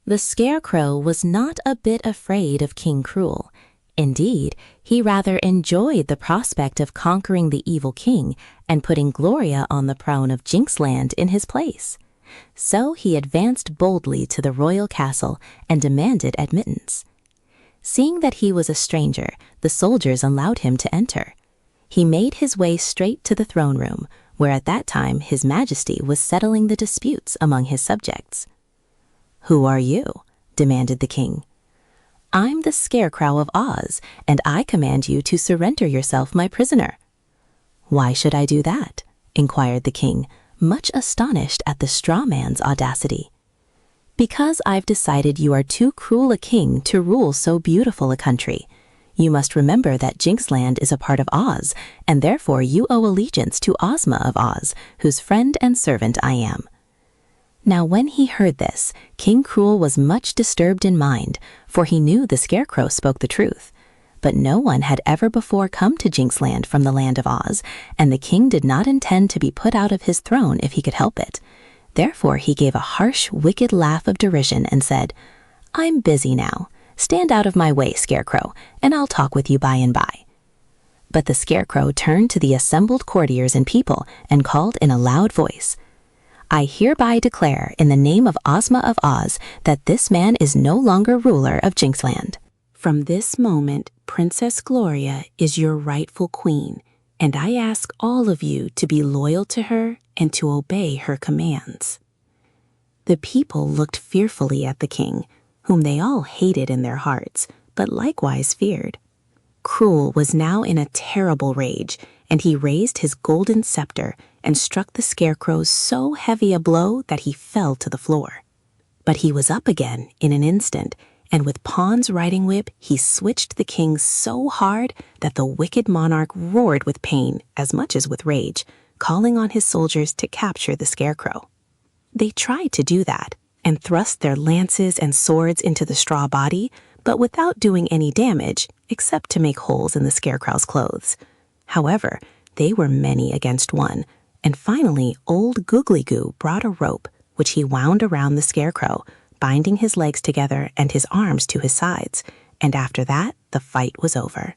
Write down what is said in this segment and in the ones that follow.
The Scarecrow was not a bit afraid of King Cruel. Indeed, he rather enjoyed the prospect of conquering the evil king and putting Gloria on the throne of Jinxland in his place. So he advanced boldly to the royal castle and demanded admittance. Seeing that he was a stranger, the soldiers allowed him to enter. He made his way straight to the throne room, where at that time His Majesty was settling the disputes among his subjects. "Who are you?" demanded the king. "I'm the Scarecrow of Oz, and I command you to surrender yourself my prisoner." "Why should I do that?" inquired the king, much astonished at the straw man's audacity. "Because I've decided you are too cruel a king to rule so beautiful a country. You must remember that Jinxland is a part of Oz, and therefore you owe allegiance to Ozma of Oz, whose friend and servant I am." Now when he heard this, King Cruel was much disturbed in mind, for he knew the Scarecrow spoke the truth. But no one had ever before come to Jinxland from the land of Oz, and the king did not intend to be put out of his throne if he could help it. Therefore he gave a harsh, wicked laugh of derision and said, "I'm busy now. Stand out of my way, Scarecrow, and I'll talk with you by and by." But the Scarecrow turned to the assembled courtiers and people and called in a loud voice, "I hereby declare in the name of Ozma of Oz that this man is no longer ruler of Jinxland. From this moment, Princess Gloria is your rightful queen, and I ask all of you to be loyal to her and to obey her commands." The people looked fearfully at the king, whom they all hated in their hearts, but likewise feared. Cruel was now in a terrible rage, and he raised his golden scepter and struck the Scarecrow so heavy a blow that he fell to the floor. But he was up again in an instant, and with Pawn's riding whip he switched the king so hard that the wicked monarch roared with pain as much as with rage, calling on his soldiers to capture the Scarecrow. They tried to do that, and thrust their lances and swords into the straw body, but without doing any damage, except to make holes in the Scarecrow's clothes. However, they were many against one, and finally old Googly Goo brought a rope, which he wound around the Scarecrow, binding his legs together and his arms to his sides, and after that the fight was over.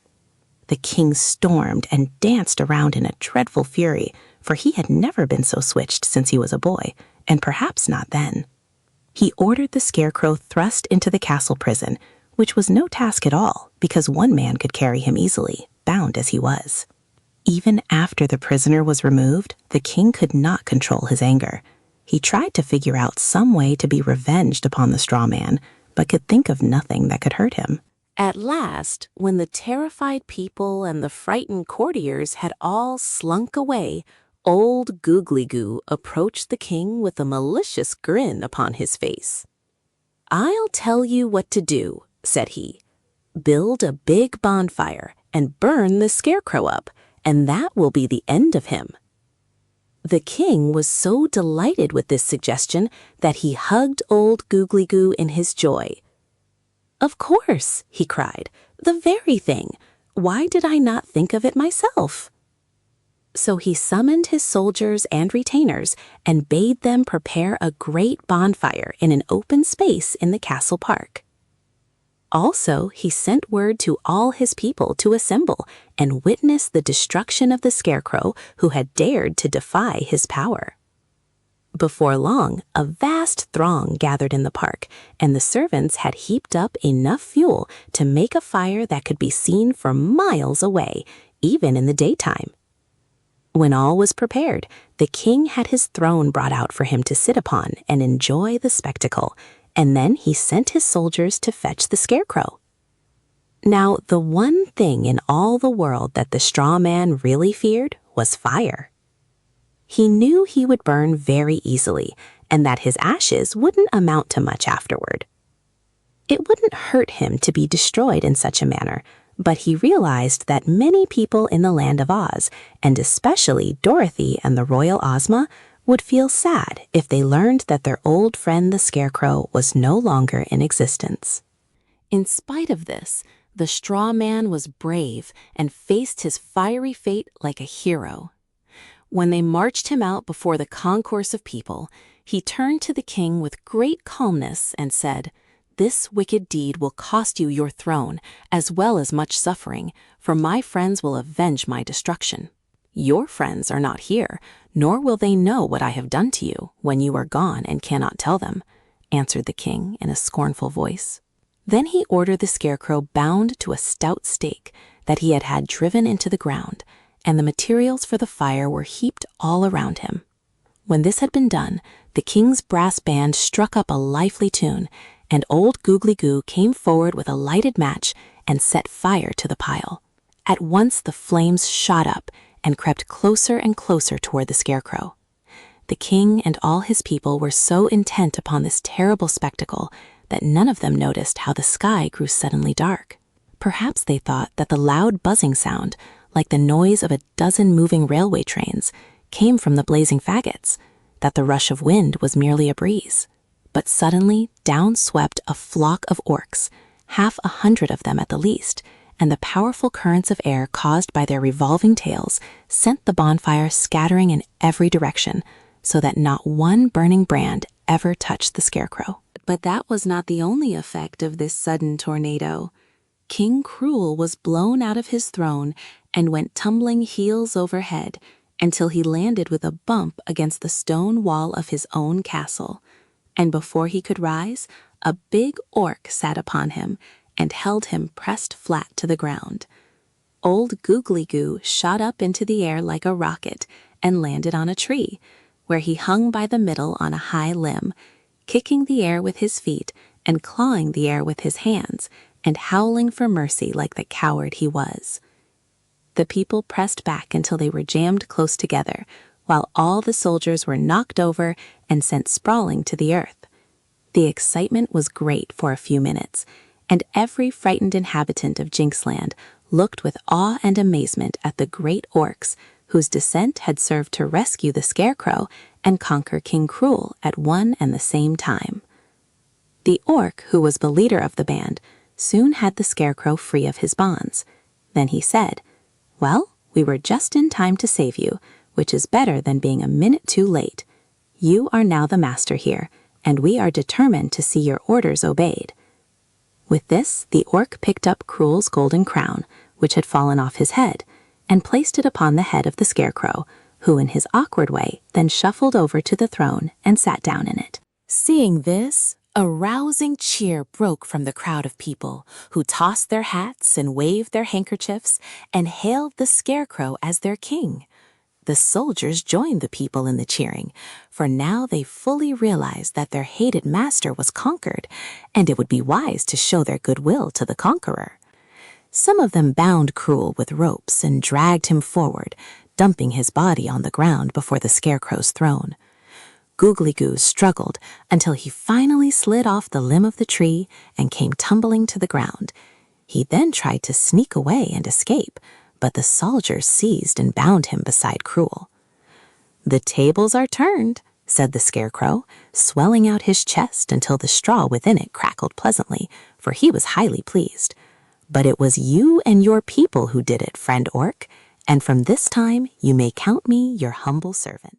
The king stormed and danced around in a dreadful fury, for he had never been so switched since he was a boy, and perhaps not then. He ordered the Scarecrow thrust into the castle prison, which was no task at all, because one man could carry him easily, bound as he was. Even after the prisoner was removed, the king could not control his anger. He tried to figure out some way to be revenged upon the straw man, but could think of nothing that could hurt him. At last, when the terrified people and the frightened courtiers had all slunk away, old Googly Goo approached the king with a malicious grin upon his face. "I'll tell you what to do," said he. "Build a big bonfire and burn the Scarecrow up, and that will be the end of him." The king was so delighted with this suggestion that he hugged old Googly Goo in his joy. "Of course," he cried, "the very thing. Why did I not think of it myself?" So he summoned his soldiers and retainers and bade them prepare a great bonfire in an open space in the castle park. Also, he sent word to all his people to assemble and witness the destruction of the Scarecrow who had dared to defy his power. Before long, a vast throng gathered in the park, and the servants had heaped up enough fuel to make a fire that could be seen for miles away, even in the daytime. When all was prepared, the king had his throne brought out for him to sit upon and enjoy the spectacle, and then he sent his soldiers to fetch the Scarecrow. Now, the one thing in all the world that the straw man really feared was fire. He knew he would burn very easily, and that his ashes wouldn't amount to much afterward. It wouldn't hurt him to be destroyed in such a manner, but he realized that many people in the land of Oz, and especially Dorothy and the royal Ozma, would feel sad if they learned that their old friend the Scarecrow was no longer in existence. In spite of this, the straw man was brave and faced his fiery fate like a hero. When they marched him out before the concourse of people, he turned to the king with great calmness and said, This wicked deed will cost you your throne, as well as much suffering, for my friends will avenge my destruction. Your friends are not here, nor will they know what I have done to you when you are gone and cannot tell them," answered the king in a scornful voice. Then he ordered the Scarecrow bound to a stout stake that he had had driven into the ground, and the materials for the fire were heaped all around him. When this had been done, the king's brass band struck up a lively tune, and old Googly Goo came forward with a lighted match and set fire to the pile. At once the flames shot up and crept closer and closer toward the Scarecrow. The king and all his people were so intent upon this terrible spectacle that none of them noticed how the sky grew suddenly dark. Perhaps they thought that the loud buzzing sound, like the noise of a dozen moving railway trains, came from the blazing faggots, that the rush of wind was merely a breeze. But suddenly down swept a flock of orcs, 100 of them at the least, and the powerful currents of air caused by their revolving tails sent the bonfire scattering in every direction, so that not one burning brand ever touched the Scarecrow. But that was not the only effect of this sudden tornado. King Cruel was blown out of his throne and went tumbling heels over head until he landed with a bump against the stone wall of his own castle. And before he could rise, a big orc sat upon him and held him pressed flat to the ground. Old Googly Goo shot up into the air like a rocket and landed on a tree, where he hung by the middle on a high limb, kicking the air with his feet and clawing the air with his hands, and howling for mercy like the coward he was. The people pressed back until they were jammed close together, while all the soldiers were knocked over and sent sprawling to the earth. The excitement was great for a few minutes, and every frightened inhabitant of Jinxland looked with awe and amazement at the great orcs whose descent had served to rescue the Scarecrow and conquer King Cruel at one and the same time. The orc, who was the leader of the band, soon had the Scarecrow free of his bonds. Then he said, "Well, we were just in time to save you, which is better than being a minute too late. You are now the master here, and we are determined to see your orders obeyed." With this, the orc picked up Cruel's golden crown, which had fallen off his head, and placed it upon the head of the Scarecrow, who in his awkward way then shuffled over to the throne and sat down in it. Seeing this, a rousing cheer broke from the crowd of people, who tossed their hats and waved their handkerchiefs and hailed the Scarecrow as their king. The soldiers joined the people in the cheering, for now they fully realized that their hated master was conquered, and it would be wise to show their goodwill to the conqueror. Some of them bound Cruel with ropes and dragged him forward, dumping his body on the ground before the Scarecrow's throne. Googly Goo struggled until he finally slid off the limb of the tree and came tumbling to the ground. He then tried to sneak away and escape, but the soldiers seized and bound him beside Cruel. "The tables are turned," said the Scarecrow, swelling out his chest until the straw within it crackled pleasantly, for he was highly pleased. "But it was you and your people who did it, friend orc, and from this time you may count me your humble servant."